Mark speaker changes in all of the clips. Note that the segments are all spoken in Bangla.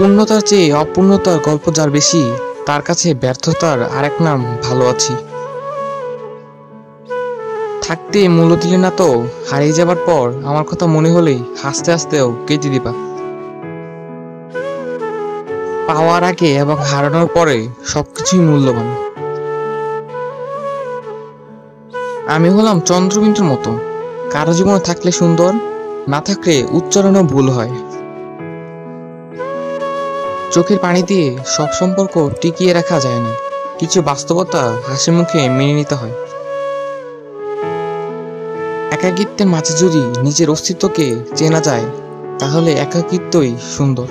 Speaker 1: পূর্ণতার চেয়ে অপূর্ণতার গল্প যার বেশি, তার কাছে ব্যর্থতার আরেক নাম ভালো আছি। থাকতে মূল্য দিলে না তো, হারিয়ে যাবার পর আমার কথা মনে হলেই হাসতে হাসতেও কেটে দিবা। পাওয়ার আগে এবং হারানোর পরে সবকিছুই মূল্যবান। আমি হলাম চন্দ্রবিন্দুর মতো, কারো জীবনে থাকলে সুন্দর, না থাকলে উচ্চারণও ভুল হয়। চোখের পানি দিয়ে সব সম্পর্ক টিকিয়ে রাখা যায় না, কিছু বাস্তবতা হাসি মুখে মেনে নিতে হয়। একাকিত্বের মাঝে যদি নিজের অস্তিত্বকে চেনা যায়, তাহলে একাকিত্বই সুন্দর।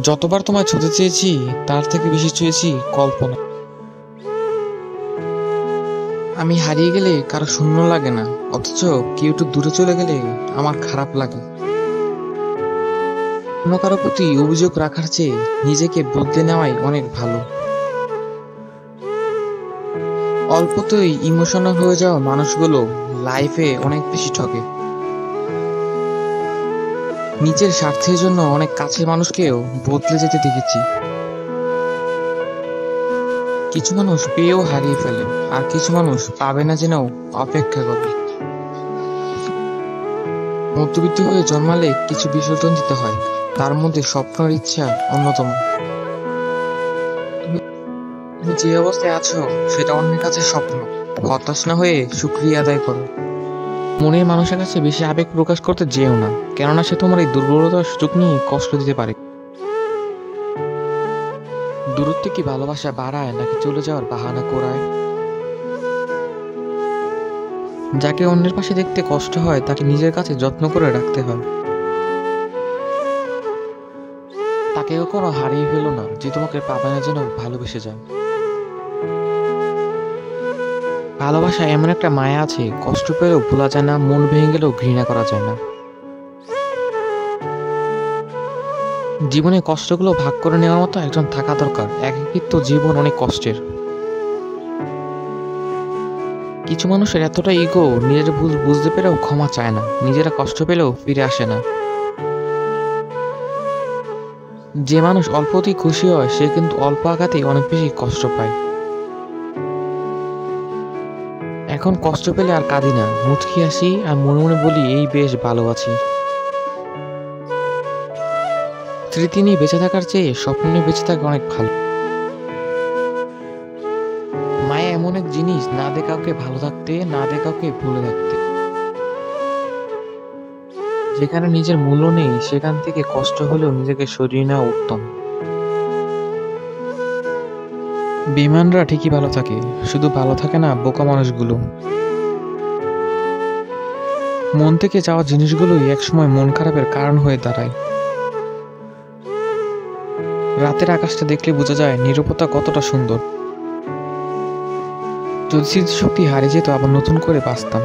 Speaker 1: যতবার তোমায় ছুঁতে চেয়েছি, তার থেকে বেশি চেয়েছি কল্পনা। আমি হারিয়ে গেলে কারো শূন্য লাগে না, অথচ কেউ একটু দূরে চলে গেলে আমার খারাপ লাগে। অন্য কারো প্রতি অভিযোগ রাখার চেয়ে নিজেকে বদলে নেওয়াই অনেক ভালো। অল্পতেই ইমোশনাল হয়ে যাওয়া মানুষগুলো লাইফে অনেক বেশি ঠকে। নিজের স্বার্থের জন্য অনেক কাছের মানুষকেও বদলে যেতে দেখেছি। কিছু মানুষ পেয়েও হারিয়ে ফেলে, আর কিছু মানুষ পাবে না জেনেও অপেক্ষা করে। মধ্যবিত্ত হয়ে জন্মালে কিছু বিসর্জন দিতে হয়, তার মধ্যে স্বপ্নের ইচ্ছা অন্যতম। তুমি তুমি যে অবস্থায় আছো সেটা অন্যের কাছে স্বপ্ন। হতাশ না হয়ে শুকরিয়া আদায় করো। মনের মানুষের কাছে বেশি আবেগ প্রকাশ করতে যেও না, কেননা সে তোমার এই দুর্বলতার সুযোগ নিয়ে কষ্ট দিতে পারে। দূরত্ব কি ভালোবাসা বাড়ায় নাকি চলে যাওয়ার বাহানা করায়? যাকে অন্যের পাশে দেখতে কষ্ট হয়, তাকে নিজের কাছে যত্ন করে রাখতে হয়। তাকে কখনো হারিয়ে ফেলো না যে তোমাকে পাবে না যেন ভালোবেসে যায়। ভালোবাসা এমন একটা মায়া আছে, কষ্ট পেলেও ভোলা যায় না, মন ভেঙে গেলেও ঘৃণা করা যায় না। জীবনে কষ্টগুলো ভাগ করে নেওয়ার মতো একজন থাকা দরকার। একাকিত্ব জীবন অনেক কষ্টের। কিছু মানুষের এতটা ইগো, নিজের ভুল বুঝতে পেরেও ক্ষমা চায় না, নিজেরা কষ্ট পেলেও ফিরে আসে না। যে মানুষ অল্পতেই খুশি হয়, সে কিন্তু অল্প আঘাতেই অনেক বেশি কষ্ট পায়। এখন কষ্ট পেলে আর কাঁদি না, মুচকি আসি আর মনে মনে বলি এই বেশ ভালো আছি। স্মৃতি নিয়ে বেঁচে থাকার চেয়ে স্বপ্ন নিয়ে বেঁচে থাকা অনেক ভালো। মায়া এমন এক জিনিস, না দে কাউকে ভালো থাকতে, না দে কাউকে ভুলে থাকতে। যেখানে নিজের মূল্য নেই, সেখান থেকে কষ্ট হলেও নিজেকে সরিয়ে নেওয়া উত্তম। বেঈমানরা ঠিকই ভালো থাকে, শুধু ভালো থাকে না বোকা মানুষগুলো। মন থেকে চাওয়া জিনিসগুলোই একসময় মন খারাপের কারণ হয়ে দাঁড়ায়। রাতের আকাশটা দেখলে বোঝা যায় নীরবতা কতটা সুন্দর। যদি স্মৃতিশক্তি হারিয়ে যেত, আবার নতুন করে বাঁচতাম।